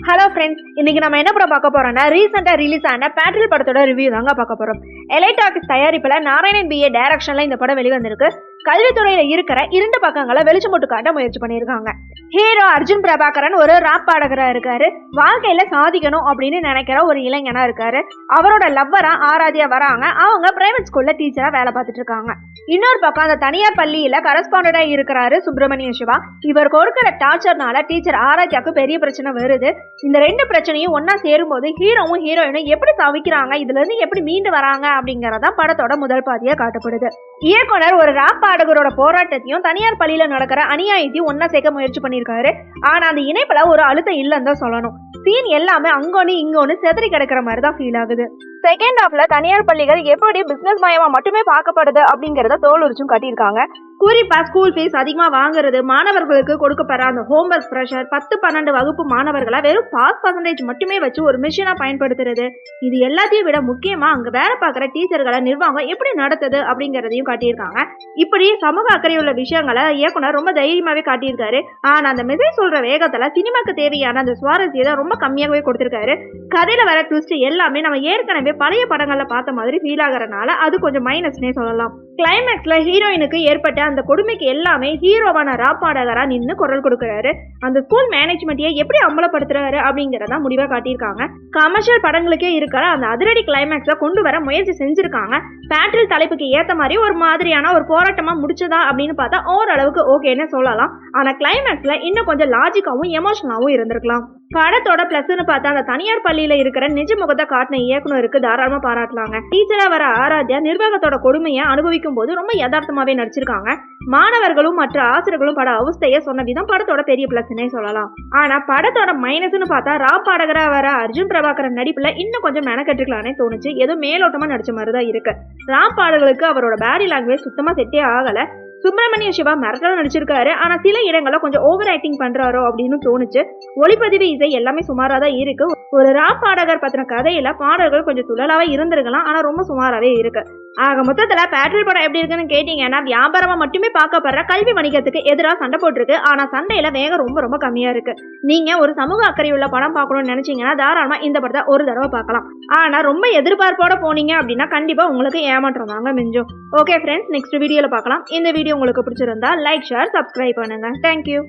Hello friends, இன்னைக்கு நம்ம என்ன படம் பார்க்க போறோம்னா ரீசெண்டாக ரிலீஸ் ஆன பேட்ரில் படத்தோட ரிவ்யூ தாங்க பார்க்க போறோம். எலைட் டாக்கிஸ் தயாரிப்பில் நாராயணன் பிஏ டைரக்ஷன்ல இந்த படம் வெளிவந்திருக்கு. கல்வித்துறையில இருக்கிற இரண்டு பக்கங்களை வெளிச்சம் போட்டு காட்ட முயற்சி பண்ணியிருக்காங்க. ஹீரோ அர்ஜுன் பிரபாகரன் ஒரு ராப் பாடகரா இருக்காரு. வாழ்க்கையில சாதிக்கணும் அப்படின்னு நினைக்கிற ஒரு இளைஞனா இருக்காரு. அவரோட லவ்வரா ஆராத்யா வராங்க. அவங்க பிரைவேட் ஸ்கூல்ல டீச்சரா வேலை பார்த்துட்டு இருக்காங்க. இன்னொரு பக்கம் அந்த தனியார் பள்ளியில கரஸ்பாண்டா இருக்கிறாரு சுப்பிரமணிய சிவா. இவர் கொடுக்கிற டார்ச்சர்னால டீச்சர் ஆராத்யாக்கு பெரிய பிரச்சனை வருது. இந்த ரெண்டு பிரச்சனையும் ஒன்னா சேரும் போது ஹீரோவும் ஹீரோயினும் எப்படி தவிக்கிறாங்க, இதுல இருந்து எப்படி மீண்டு வராங்க அப்படிங்கறதா படத்தோட முதல் பாதியா காட்டப்படுது. இயக்குனர் ஒரு ராப் பாடகரோட போராட்டத்தையும் தனியார் பள்ளியில நடக்கிற அநியாயத்தையும் ஒன்னா சேர்க்க முயற்சி பண்ணிருக்காரு. ஆனா அந்த இணைப்புல ஒரு அழுத்தம் இல்லைன்னு தான் சொல்லணும். சீன் எல்லாமே அங்கொன்னு இங்கொன்னு செதறி கிடக்கிற மாதிரி தான் ஃபீல் ஆகுது. செகண்ட் ஹாஃப்ல தனியார் பள்ளிகள் எப்படி பிசினஸ் மயமா மட்டுமே பார்க்கப்படுது அப்படிங்கறத தோலுரிச்சும் காட்டியிருக்காங்க. குறிப்பா ஸ்கூல் ஃபீஸ் அதிகமா வாங்குறது, மாணவர்களுக்கு கொடுக்கப்படுற அந்த ஹோம்ஒர்க் ப்ரெஷர், 10-12 வகுப்பு மாணவர்களை வெறும் பாஸ் பர்சன்டேஜ் மட்டுமே வச்சு ஒரு மிஷினா பயன்படுத்துறது, இது எல்லாத்தையும் விட முக்கியமா அங்க வேலை பார்க்குற டீச்சர்களை நிர்வாகம் எப்படி நடத்துது அப்படிங்கறதையும் காட்டியிருக்காங்க. இப்படி சமூக அக்கறை உள்ள விஷயங்களை இயக்குனர் ரொம்ப தைரியமாவே காட்டியிருக்காரு. ஆனா அந்த மெசேஜ் சொல்ற வேகத்துல சினிமாக்கு தேவையான அந்த சுவாரஸ்யத்தை ரொம்ப கம்மியாகவே கொடுத்திருக்காரு. கதையில வர ட்விஸ்ட் எல்லாமே நம்ம ஏற்கனவே பழைய படங்கள்ல பார்த்த மாதிரி ஃபீல் ஆகிறனால அது கொஞ்சம் மைனஸ்னே சொல்லலாம். கிளைமேக்ஸ்ல ஹீரோயினுக்கு ஏற்பட்ட அந்த கொடுமைக்கு எல்லாமே ஹீரோவான ராப் பாடகரா நின்று குரல் கொடுக்கிறாரு. அந்த ஸ்கூல் மேனேஜ்மெண்ட்டையே எப்படி அமலப்படுத்துறாரு அப்படிங்கறத முடிவா காட்டியிருக்காங்க. கமர்ஷியல் படங்களுக்கே இருக்கிற அந்த அதிரடி கிளைமேக்ஸை கொண்டு வர முயற்சி செஞ்சிருக்காங்க. பேட்ரில் தலைப்புக்கு ஏத்த மாதிரி ஒரு மாதிரியான ஒரு போராட்டமா முடிச்சதா அப்படின்னு பார்த்தா ஓரளவுக்கு ஓகேன்னு சொல்லலாம். ஆனா கிளைமேக்ஸ்ல இன்னும் கொஞ்சம் லாஜிக்காவும் எமோஷனலாவும் இருந்திருக்கலாம். படத்தோட பிளஸ்ன்னு பார்த்தா அந்த தனியார் பள்ளியில இருக்கிற நிஜ முகத்தை காட்டின இயக்குனருக்கு தாராளமா பாராட்டலாங்க. டீச்சரா வர ஆராத்யா நிர்வாகத்தோட கொடுமையை அனுபவிக்கும் போது ரொம்ப யதார்த்தமாவே நடிச்சிருக்காங்க. மாணவர்களும் மற்ற ஆசிரியர்களும் பட அவஸ்தைய சொன்ன விதம் படத்தோட பெரிய பிளஸ்னே சொல்லலாம். ஆனா படத்தோட மைனஸ்ன்னு பார்த்தா ராப் பாடகரா வர அர்ஜுன் பிரபாகரன் நடிப்புல இன்னும் கொஞ்சம் மெனக்கட்டுக்கலானே தோணுச்சு. ஏதோ மேலோட்டமா நடிச்ச மாதிரிதான் இருக்கு. ராப் பாடல்களுக்கு அவரோட பாடி லாங்குவேஜ் சுத்தமா செட்டே ஆகல. சுப்பிரமணிய சிவா மிரட்டலும் நடிச்சிருக்காரு. ஆனா சில இடங்களை கொஞ்சம் ஓவர் ஆக்டிங் பண்றாரோ அப்படின்னு தோணுச்சு. ஒளிப்பதிவு இசை எல்லாமே சுமாரா தான் இருக்கு. ஒரு ராப் பாடகர் பத்தின கதையில பாடல்கள் கொஞ்சம் துள்ளலாவே இருந்திருக்கலாம். ஆனா ரொம்ப சுமாராவே இருக்கு. ஆக மொத்தத்துல பேட்ரில் படம் எப்படி இருக்குன்னு கேட்டீங்கன்னா வியாபாரமா மட்டுமே பார்க்கப்படுற கல்வி வணிகத்துக்கு எதிராக சண்டை போட்டிருக்கு. ஆனா சண்டையில வேகம் ரொம்ப ரொம்ப கம்மியா இருக்கு. நீங்க ஒரு சமூக அக்கறை உள்ள படம் பார்க்கணும்னு நினைச்சீங்கன்னா தாராளமா இந்த படத்தை ஒரு தடவை பார்க்கலாம். ஆனா ரொம்ப எதிர்பார்ப்போட போனீங்க அப்படின்னா கண்டிப்பா உங்களுக்கு ஏமாற்றம் தாங்க மிஞ்சும். ஓகே ஃப்ரெண்ட்ஸ், நெக்ஸ்ட் வீடியோல பார்க்கலாம். இந்த வீடியோ உங்களுக்கு பிடிச்சிருந்தா லைக், ஷேர், சப்ஸ்கிரைப் பண்ணுங்க. தேங்க்யூ.